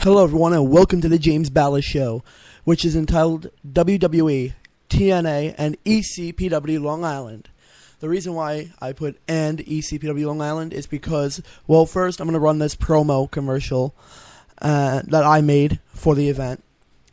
Hello everyone and welcome to the James Ballas Show, which is entitled WWE, TNA, and ECPW Long Island. The reason why I put and ECPW Long Island is because, well, first I'm going to run this promo commercial that I made for the event.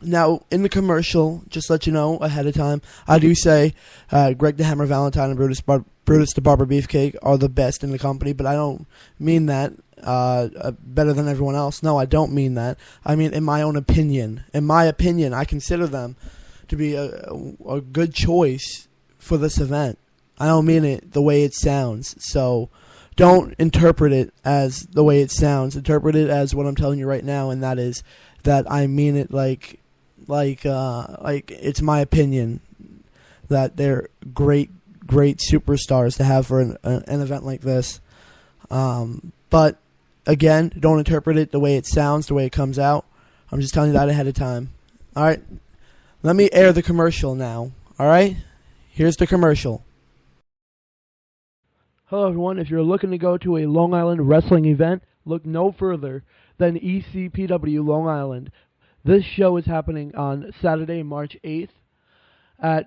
Now, in the commercial, just to let you know ahead of time, I do say Greg the Hammer Valentine and Brutus the Barber Beefcake are the best in the company, but I don't mean that better than everyone else. No, I don't mean that. I mean, in my own opinion. In my opinion, I consider them to be a good choice for this event. I don't mean it the way it sounds, so don't interpret it as the way it sounds. Interpret it as what I'm telling you right now, and that is that I mean it like it's my opinion that they're great superstars to have for an event like this. But again, don't interpret it the way it sounds, the way it comes out. I'm just telling you that ahead of time. All right, let me air the commercial now. All right, here's the commercial. Hello everyone, if you're looking to go to a Long Island wrestling event, look no further than ECPW Long Island. This show is happening on Saturday, March 8th at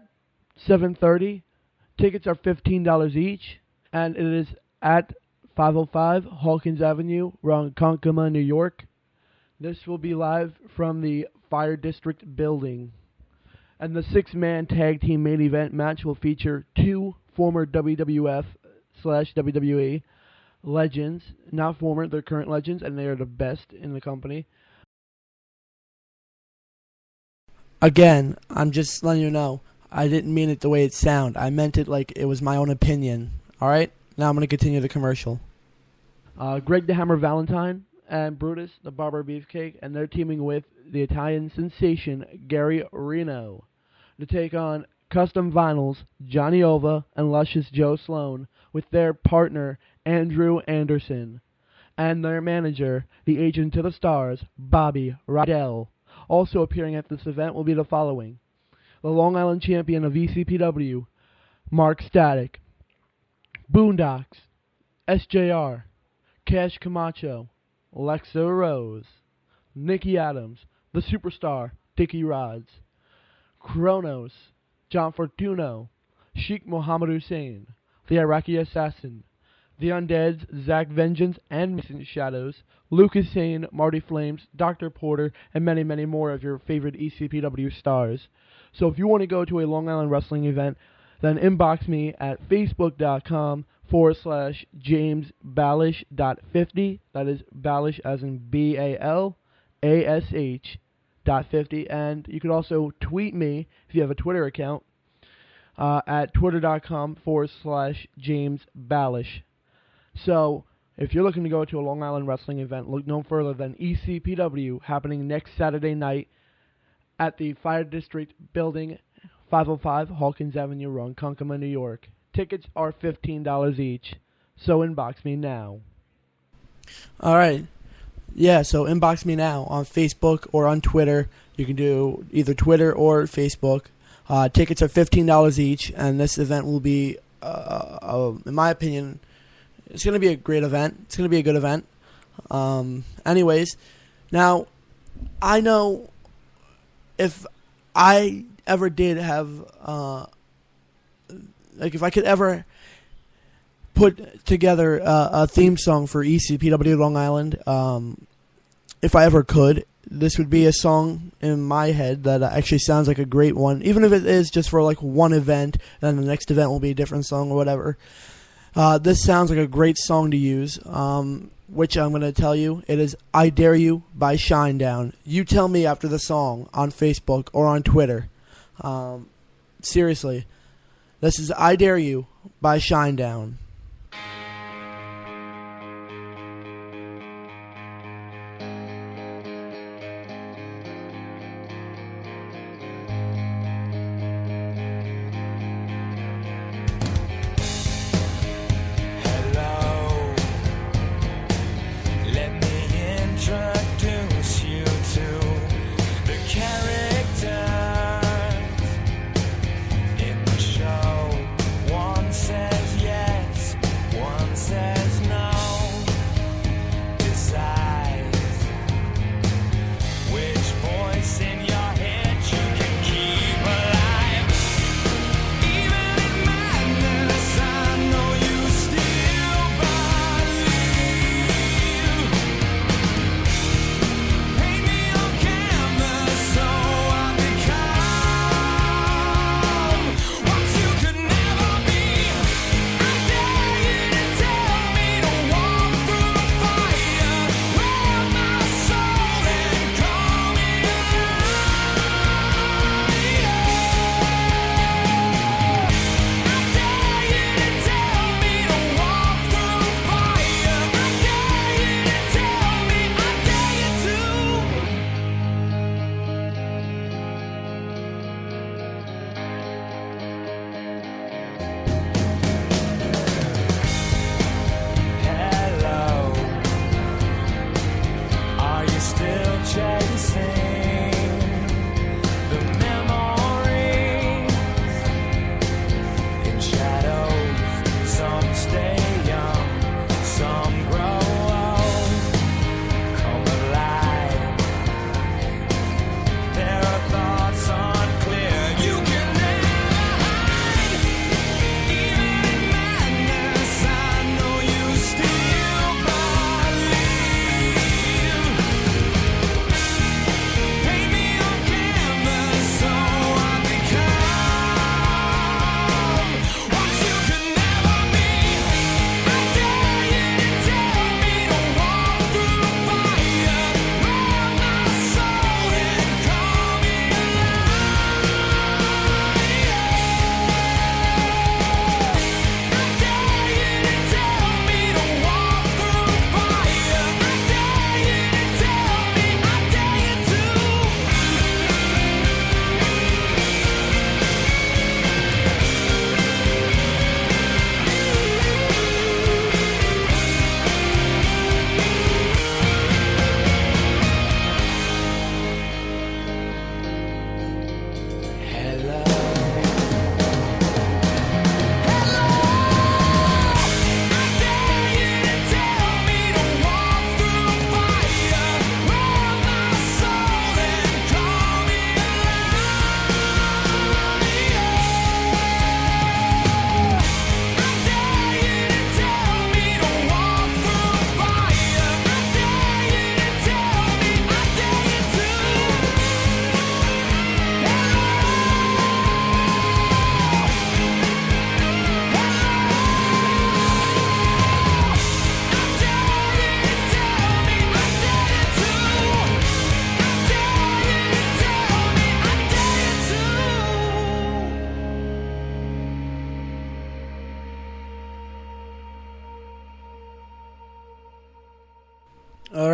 7:30. Tickets are $15 each, and it is at 505 Hawkins Avenue, Ronkonkoma, New York. This will be live from the Fire District building. And the six-man tag team main event match will feature two former WWF/WWE legends. Not former, they're current legends, and they are the best in the company. Again, I'm just letting you know, I didn't mean it the way it sounded. I meant it like it was my own opinion. Alright? Now I'm going to continue the commercial. Greg the Hammer Valentine and Brutus the Barber Beefcake, and they're teaming with the Italian sensation Gary Reno to take on Custom Vinyls Johnny Ova and Luscious Joe Sloan with their partner Andrew Anderson and their manager, the agent to the stars, Bobby Rydell. Also appearing at this event will be the following: the Long Island champion of ECPW, Mark Static, Boondocks, SJR, Cash Camacho, Alexa Rose, Nikki Adams, the Superstar, Dickie Rods, Kronos, John Fortuno, Sheikh Mohammed Hussein, the Iraqi Assassin, the Undeads, Zach Vengeance and Missing Shadows, Lucas Hane, Marty Flames, Dr. Porter, and many, many more of your favorite ECPW stars. So if you want to go to a Long Island wrestling event, then inbox me at facebook.com/JamesBallish.50. That is Ballish as in BALASH.50. And you can also tweet me if you have a Twitter account at twitter.com/JamesBallish. So if you're looking to go to a Long Island wrestling event, look no further than ECPW, happening next Saturday night at the Fire District building, 505 Hawkins Avenue, Ronkonkoma, New York. Tickets are $15 each, so inbox me now. All right. Yeah, so inbox me now on Facebook or on Twitter. You can do either Twitter or Facebook. Tickets are $15 each, and this event will be, in my opinion, it's going to be a great event. It's going to be a good event. Anyways, now, I know if I ever did have, if I could ever put together a theme song for ECPW Long Island, if I ever could, this would be a song in my head that actually sounds like a great one, even if it is just for like one event, then the next event will be a different song or whatever. This sounds like a great song to use, which I'm going to tell you. It is I Dare You by Shinedown. You tell me after the song on Facebook or on Twitter. Seriously. This is I Dare You by Shinedown. One says yes,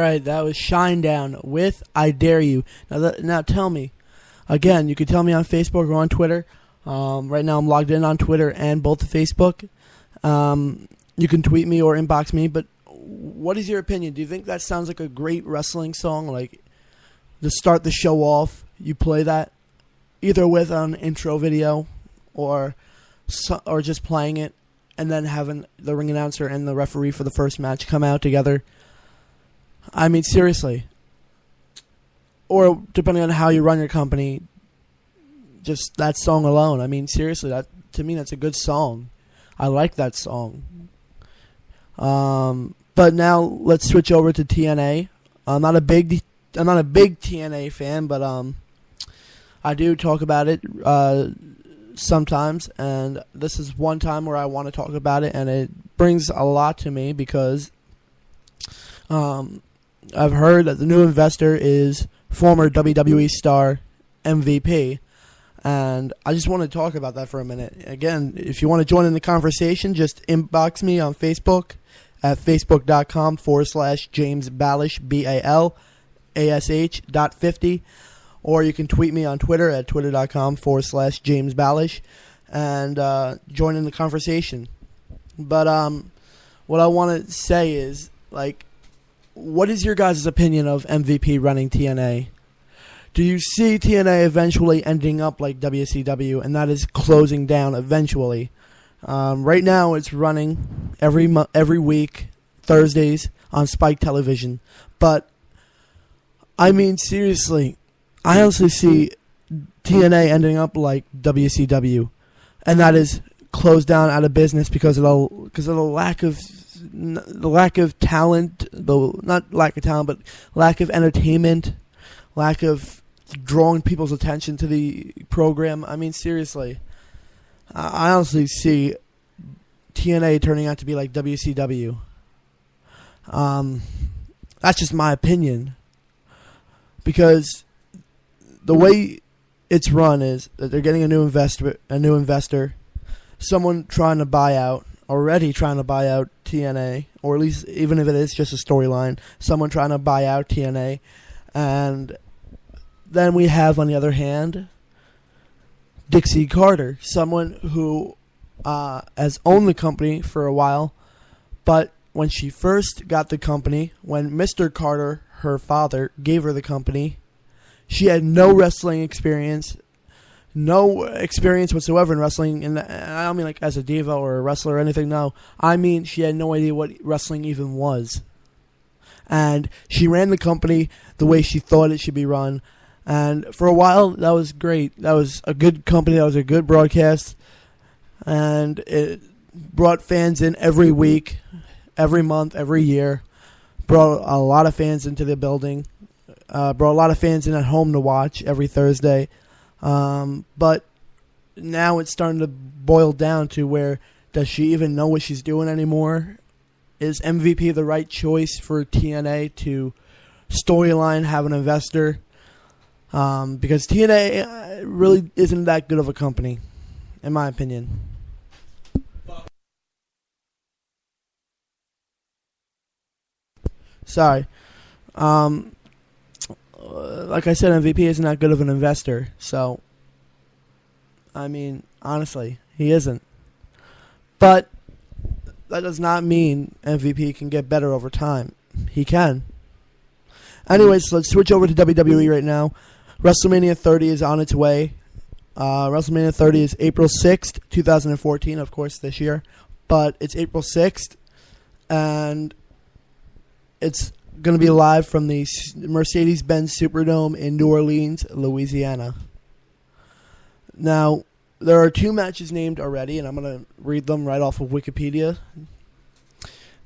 right, that was Shinedown with I Dare You. Now tell me, again, you can tell me on Facebook or on Twitter. Right now I'm logged in on Twitter and both Facebook. You can tweet me or inbox me, but what is your opinion? Do you think that sounds like a great wrestling song? Like, to start the show off, you play that either with an intro video or just playing it and then having the ring announcer and the referee for the first match come out together? I mean, seriously. Or depending on how you run your company, just that song alone. I mean, seriously, to me, that's a good song. I like that song. But now let's switch over to TNA. I'm not a big TNA fan, but I do talk about it sometimes, and this is one time where I want to talk about it, and it brings a lot to me because I've heard that the new investor is former WWE star MVP, and I just want to talk about that for a minute. Again, if you want to join in the conversation, just inbox me on Facebook at facebook.com/James Balish, BALASH.50, or you can tweet me on Twitter at twitter.com/James Balish and join in the conversation. But what I want to say is, like, what is your guys' opinion of MVP running TNA? Do you see TNA eventually ending up like WCW, and that is closing down eventually? Right now, it's running every week, Thursdays, on Spike Television. But, I mean, seriously, I honestly see TNA ending up like WCW, and that is closed down, out of business because of the lack of talent, not lack of talent, but lack of entertainment, lack of drawing people's attention to the program. I mean, seriously, I honestly see TNA turning out to be like WCW. That's just my opinion, because the way it's run is that they're getting a new investor, someone already trying to buy out TNA, or at least even if it is just a storyline, someone trying to buy out TNA, and then we have, on the other hand, Dixie Carter, someone who has owned the company for a while, but when she first got the company, when Mr. Carter, her father, gave her the company, she had no wrestling experience, no experience whatsoever in wrestling, and I don't mean like as a diva or a wrestler or anything, no. I mean she had no idea what wrestling even was. And she ran the company the way she thought it should be run, and for a while, that was great. That was a good company, that was a good broadcast, and it brought fans in every week, every month, every year, brought a lot of fans into the building, brought a lot of fans in at home to watch every Thursday. But now it's starting to boil down to where, does she even know what she's doing anymore? Is MVP the right choice for TNA to storyline, have an investor? Because TNA really isn't that good of a company, in my opinion. Sorry. Like I said, MVP isn't that good of an investor. So, I mean, honestly, he isn't. But that does not mean MVP can get better over time. He can. Anyways, let's switch over to WWE right now. WrestleMania 30 is on its way. WrestleMania 30 is April 6th, 2014, of course, this year. But it's April 6th, and it's going to be live from the Mercedes-Benz Superdome in New Orleans, Louisiana. Now, there are 2 matches named already, and I'm going to read them right off of Wikipedia.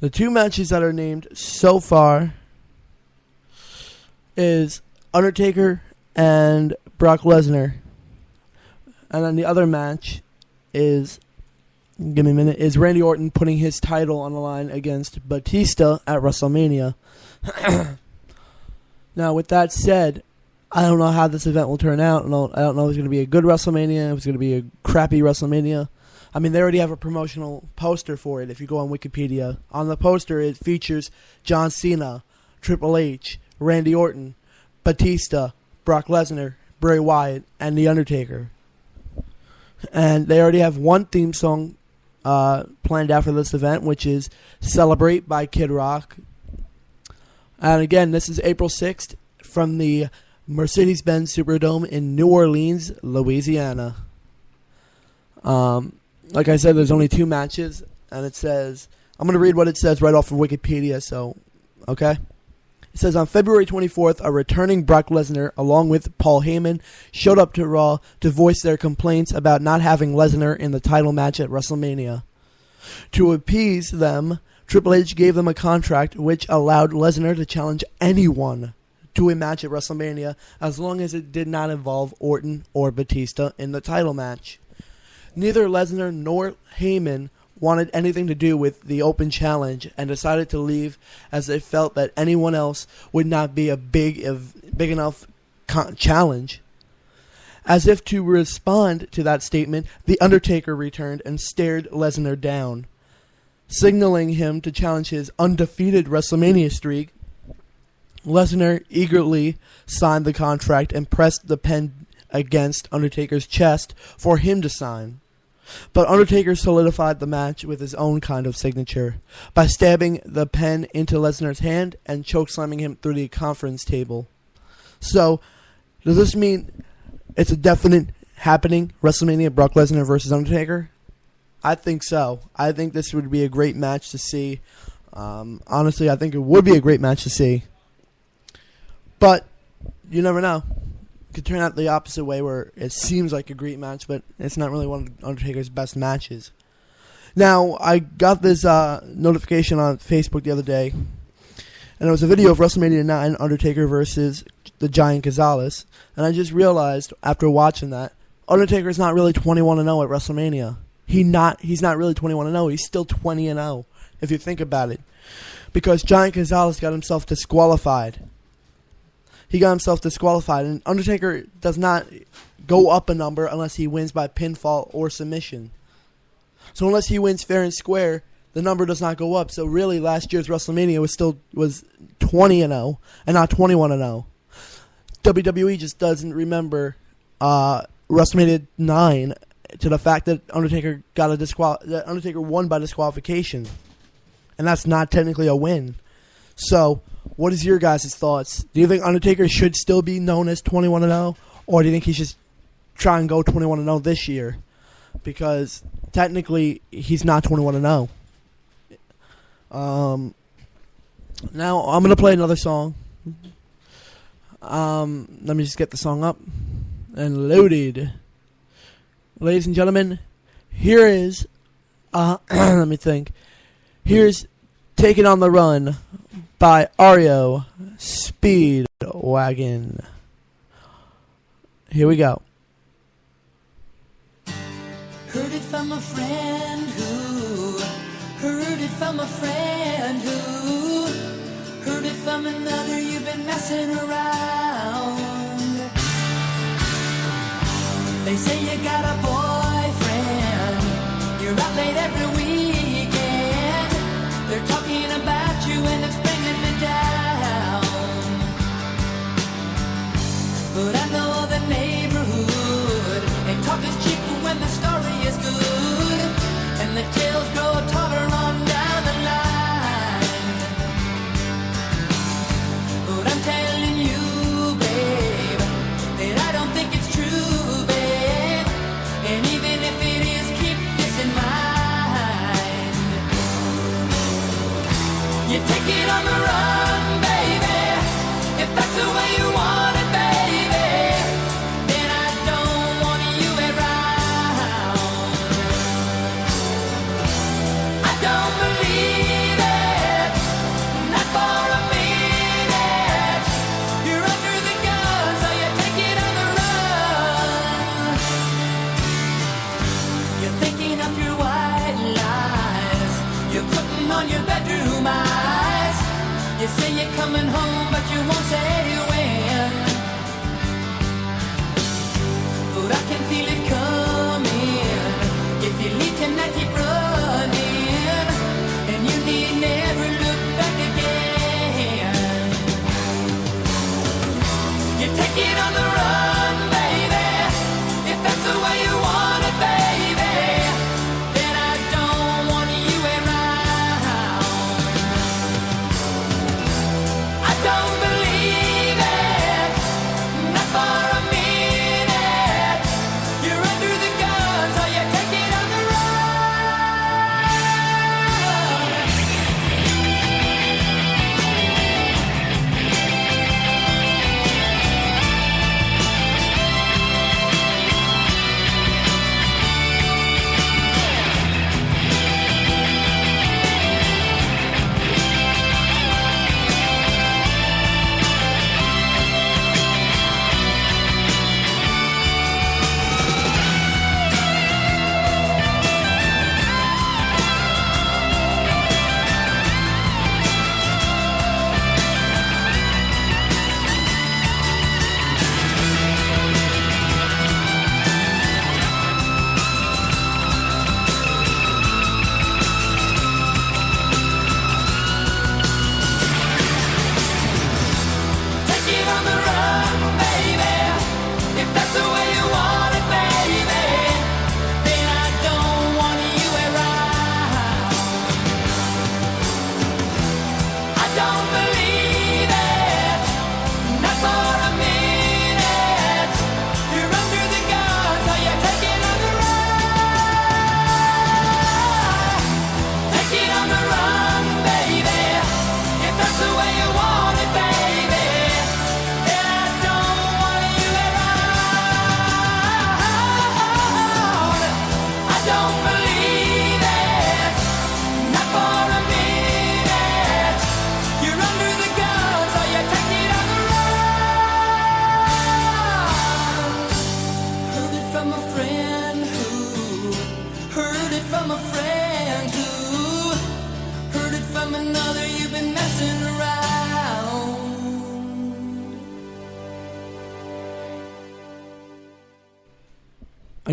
The 2 matches that are named so far is Undertaker and Brock Lesnar. And then the other match is, give me a minute, is Randy Orton putting his title on the line against Batista at WrestleMania. Now, with that said, I don't know how this event will turn out. I don't know if it's going to be a good WrestleMania, if it's going to be a crappy WrestleMania. I mean, they already have a promotional poster for it if you go on Wikipedia. On the poster, it features John Cena, Triple H, Randy Orton, Batista, Brock Lesnar, Bray Wyatt, and The Undertaker. And they already have one theme song planned out for this event, which is Celebrate by Kid Rock. And again, this is April 6th from the Mercedes-Benz Superdome in New Orleans, Louisiana. Like I said, there's only 2 matches, and it says, I'm going to read what it says right off of Wikipedia, so, okay? It says, on February 24th, a returning Brock Lesnar, along with Paul Heyman, showed up to Raw to voice their complaints about not having Lesnar in the title match at WrestleMania. To appease them, Triple H gave them a contract which allowed Lesnar to challenge anyone to a match at WrestleMania as long as it did not involve Orton or Batista in the title match. Neither Lesnar nor Heyman wanted anything to do with the open challenge and decided to leave as they felt that anyone else would not be a big enough challenge. As if to respond to that statement, The Undertaker returned and stared Lesnar down. Signaling him to challenge his undefeated WrestleMania streak, Lesnar eagerly signed the contract and pressed the pen against Undertaker's chest for him to sign. But Undertaker solidified the match with his own kind of signature by stabbing the pen into Lesnar's hand and chokeslamming him through the conference table. So, does this mean it's a definite happening, WrestleMania, Brock Lesnar versus Undertaker? I think so. I think this would be a great match to see. Honestly, I think it would be a great match to see. But you never know. It could turn out the opposite way where it seems like a great match, but it's not really one of Undertaker's best matches. Now, I got this notification on Facebook the other day, and it was a video of WrestleMania 9, Undertaker versus the Giant Gonzalez. And I just realized, after watching that, Undertaker's not really 21-0 at WrestleMania. He's not really 21-0. He's still 20-0, if you think about it. Because Giant Gonzalez got himself disqualified. He got himself disqualified, and Undertaker does not go up a number unless he wins by pinfall or submission. So unless he wins fair and square, the number does not go up. So really, last year's WrestleMania was 20-0 and not 21-0. WWE just doesn't remember WrestleMania 9 to the fact that Undertaker Undertaker won by disqualification, and that's not technically a win. So, what is your guys' thoughts? Do you think Undertaker should still be known as 21-0, or do you think he should try and go 21-0 this year? Because technically, he's not 21-0. Now, I'm going to play another song. Let me just get the song up and loaded. Ladies and gentlemen, here is, let me think. Here's Taking on the Run by REO Speedwagon. Here we go. Heard it from a friend who heard it from a friend who heard it from another. You've been messing around. They say you got a boyfriend. You're out late every weekend. They're talking about you and it's bringing me down. But I know the neighborhood and talk is cheap when the story is good, and the tales grow taller on down the line. But I'm telling you, babe, that I don't think it's true, babe. And even if it is, keep this in mind. You take it on the run, baby, if that's the way you want it, baby. Then I don't want you around. I don't believe it, not for a minute. You're under the gun, so you take it on the run. You're thinking of your white lies. You're putting on your bedroom eyes. You say you're coming home, but you won't say when. But I can feel it coming. If you leave tonight, keep running, and you need never look back again.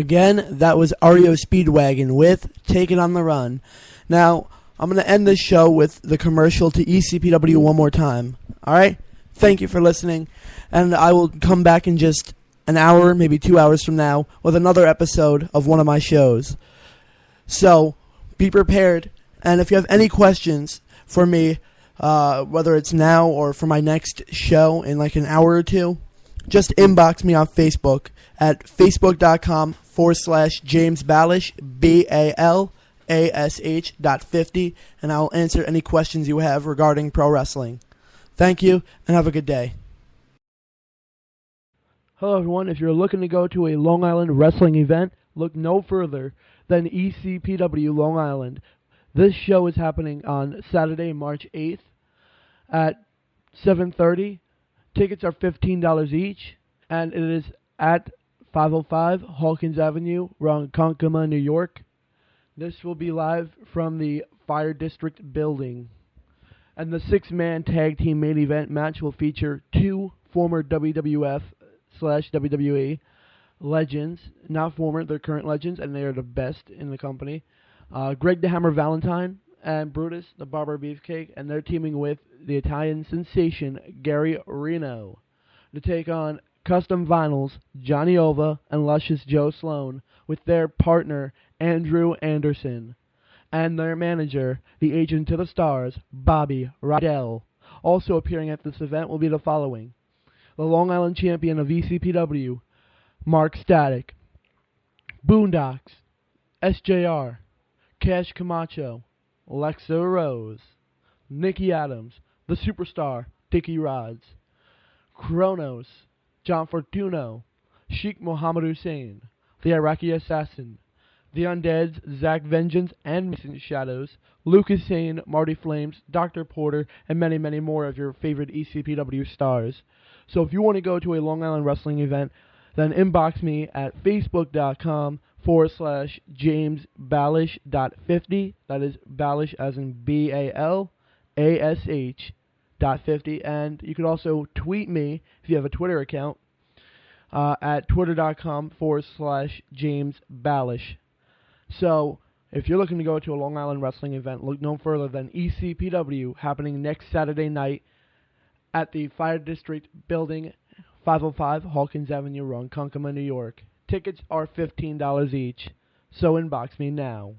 Again, that was REO Speedwagon with Take It on the Run. Now, I'm going to end this show with the commercial to ECPW one more time. All right? Thank you for listening. And I will come back in just an hour, maybe 2 hours from now, with another episode of one of my shows. So, be prepared. And if you have any questions for me, whether it's now or for my next show in like an hour or two, just inbox me on Facebook at facebook.com/James Balish, BALASH.50, and I'll answer any questions you have regarding pro wrestling. Thank you, and have a good day. Hello, everyone. If you're looking to go to a Long Island wrestling event, look no further than ECPW Long Island. This show is happening on Saturday, March 8th at 7:30. Tickets are $15 each, and it is at 505 Hawkins Avenue, Ronkonkoma, New York. This will be live from the Fire District building. And the 6-man tag team main event match will feature 2 former WWF/WWE legends. Not former, they're current legends, and they are the best in the company. Greg the Hammer Valentine and Brutus the Barber Beefcake, and they're teaming with the Italian sensation Gary Reno to take on Custom Vinyls, Johnny Ova, and Luscious Joe Sloan with their partner Andrew Anderson and their manager, the agent to the stars, Bobby Rydell. Also appearing at this event will be the following: the Long Island champion of ECPW, Mark Static, Boondocks, SJR, Cash Camacho, Lexa Rose, Nikki Adams, the Superstar, Dickie Rods, Kronos, John Fortuno, Sheikh Mohammed Hussein, the Iraqi Assassin, the Undeads, Zach Vengeance and Mason Shadows, Lucas Sane, Marty Flames, Dr. Porter, and many, many more of your favorite ECPW stars. So if you want to go to a Long Island wrestling event, then inbox me at facebook.com/James Balish.50. That is Balish as in BALASH.50. And you can also tweet me if you have a Twitter account at twitter.com/James Balish. So if you're looking to go to a Long Island wrestling event, look no further than ECPW happening next Saturday night at the Fire District building, 505 Hawkins Avenue, Ronkonkoma, New York. Tickets are $15 each, so inbox me now.